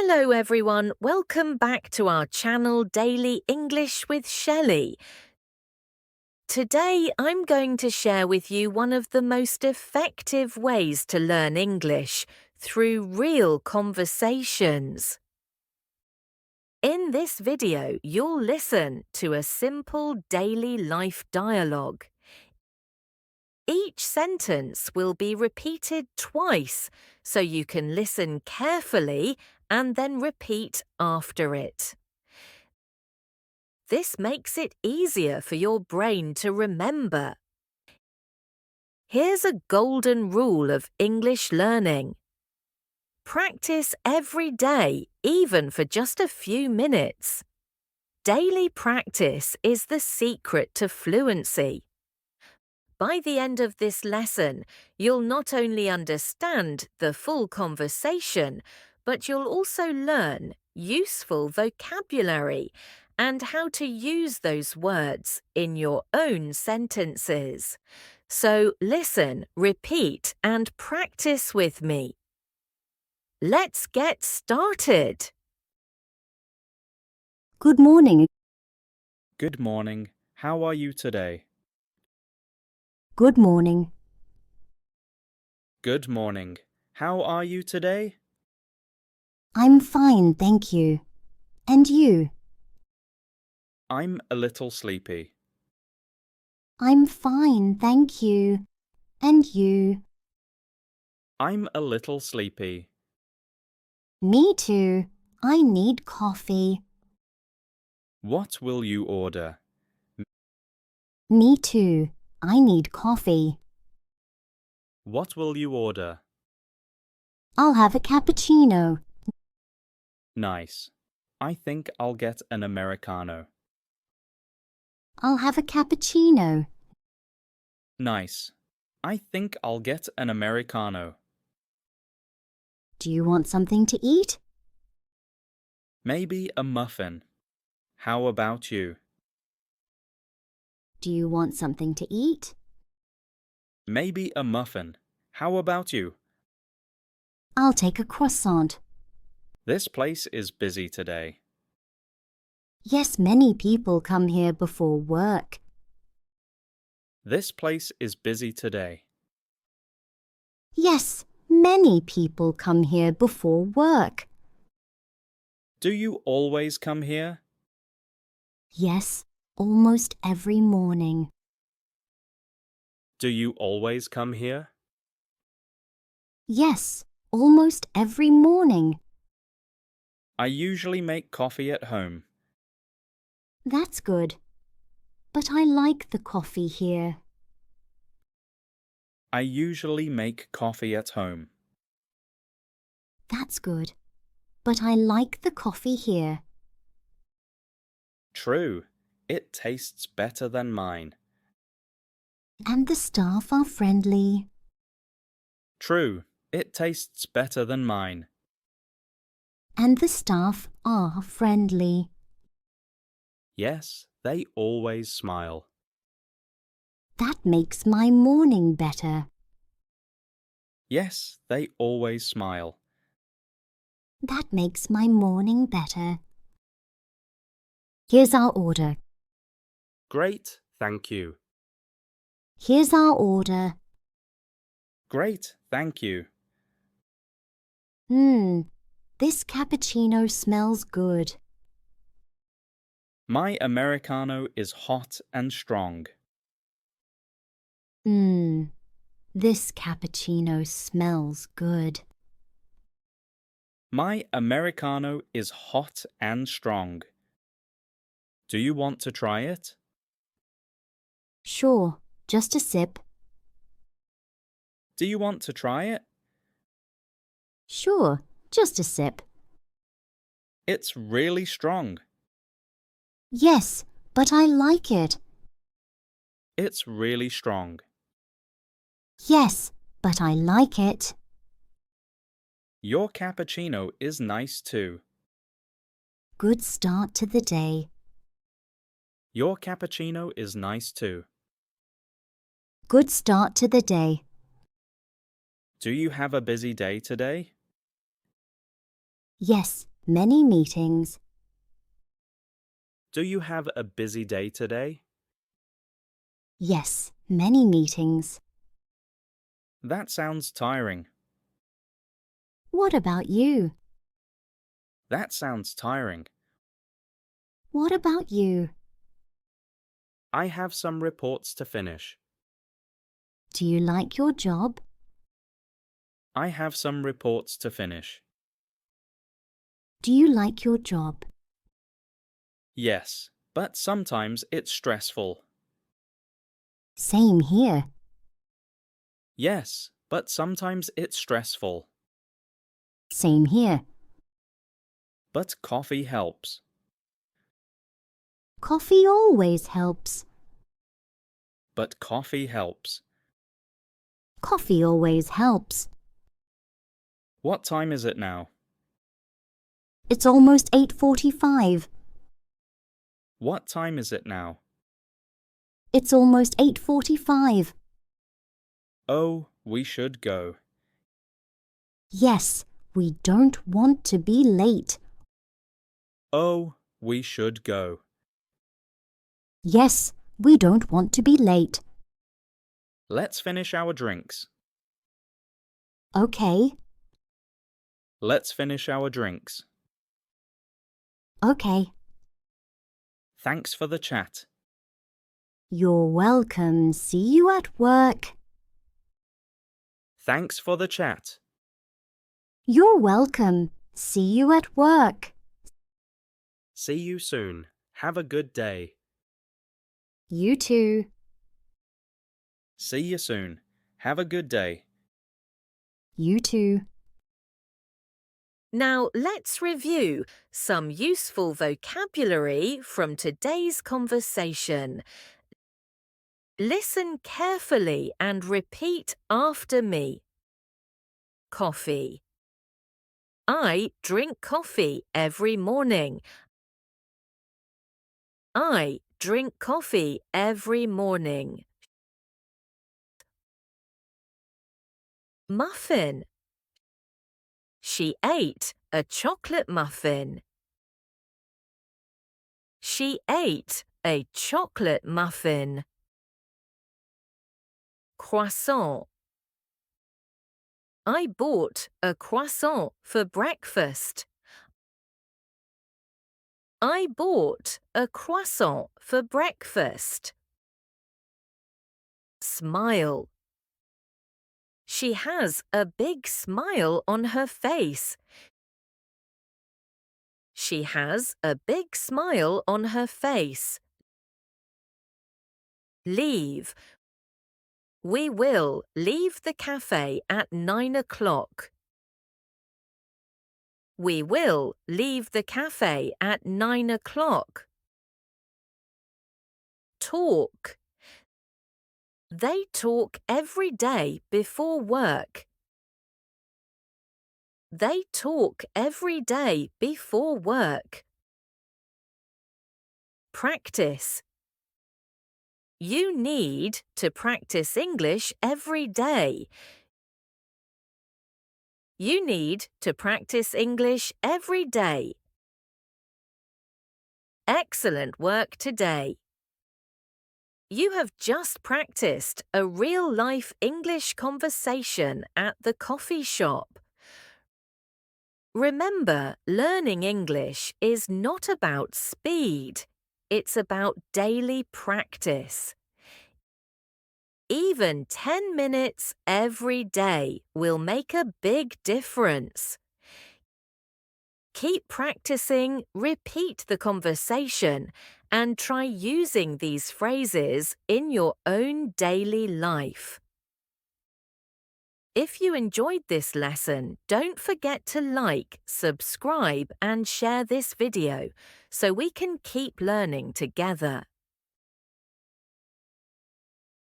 Hello everyone, welcome back to our channel Daily English with Shelley. Today I'm going to share with you one of the most effective ways to learn English through real conversations. In this video, you'll listen to a simple daily life dialogue. Each sentence will be repeated twice, so you can listen carefully and then repeat after it. This makes it easier for your brain to remember. Here's a golden rule of English learning. Practice every day, even for just a few minutes. Daily practice is the secret to fluency. By the end of this lesson, you'll not only understand the full conversation, but you'll also learn useful vocabulary and how to use those words in your own sentences. So listen, repeat, and practice with me. Let's get started. Good morning. Good morning. How are you today? Good morning. Good morning. How are you today? I'm fine, thank you. And you? I'm a little sleepy. I'm fine, thank you. And you? I'm a little sleepy. Me too. I need coffee. What will you order? Me too. I need coffee. What will you order? I'll have a cappuccino. Nice. I think I'll get an Americano. I'll have a cappuccino. Nice. I think I'll get an Americano. Do you want something to eat? Maybe a muffin. How about you? Do you want something to eat? Maybe a muffin. How about you? I'll take a croissant. This place is busy today. Yes, many people come here before work. This place is busy today. Yes, many people come here before work. Do you always come here? Yes, almost every morning. Do you always come here? Yes, almost every morning. I usually make coffee at home. That's good. But I like the coffee here. I usually make coffee at home. That's good. But I like the coffee here. True, it tastes better than mine. And the staff are friendly. True, it tastes better than mine. And the staff are friendly. Yes, they always smile. That makes my morning better. Yes, they always smile. That makes my morning better. Here's our order. Great, thank you. Here's our order. Great, thank you. This cappuccino smells good. My Americano is hot and strong. This cappuccino smells good. My Americano is hot and strong. Do you want to try it? Sure, just a sip. Do you want to try it? Sure, just a sip. It's really strong. Yes, but I like it. It's really strong. Yes, but I like it. Your cappuccino is nice too. Good start to the day. Your cappuccino is nice too. Good start to the day. Do you have a busy day today? Yes, many meetings. Do you have a busy day today? Yes, many meetings. That sounds tiring. What about you? That sounds tiring. What about you? I have some reports to finish. Do you like your job? I have some reports to finish. Do you like your job? Yes, but sometimes it's stressful. Same here. Yes, but sometimes it's stressful. Same here. But coffee helps. Coffee always helps. But coffee helps. Coffee always helps. What time is it now? It's almost 8:45. What time is it now? It's almost 8:45. Oh, we should go. Yes, we don't want to be late. Oh, we should go. Yes, we don't want to be late. Let's finish our drinks. Okay, Let's finish our drinks. okay. Thanks for the chat. You're welcome. See you at work. Thanks for the chat. You're welcome. See you at work. See you soon. Have a good day. You too. See you soon. Have a good day. You too. Now let's review some useful vocabulary from today's conversation. Listen carefully and repeat after me. Coffee. I drink coffee every morning. I drink coffee every morning. Muffin. She ate a chocolate muffin. She ate a chocolate muffin. Croissant. I bought a croissant for breakfast. I bought a croissant for breakfast. Smile. She has a big smile on her face. She has a big smile on her face. Leave. We will leave the cafe at 9 o'clock. We will leave the cafe at 9 o'clock. Talk. They talk every day before work. They talk every day before work. Practice. You need to practice English every day. You need to practice English every day. Excellent work today. You have just practiced a real-life English conversation at the coffee shop. Remember, learning English is not about speed. It's about daily practice. Even 10 minutes every day will make a big difference. Keep practicing, repeat the conversation, and try using these phrases in your own daily life. If you enjoyed this lesson, don't forget to like, subscribe, and share this video so we can keep learning together.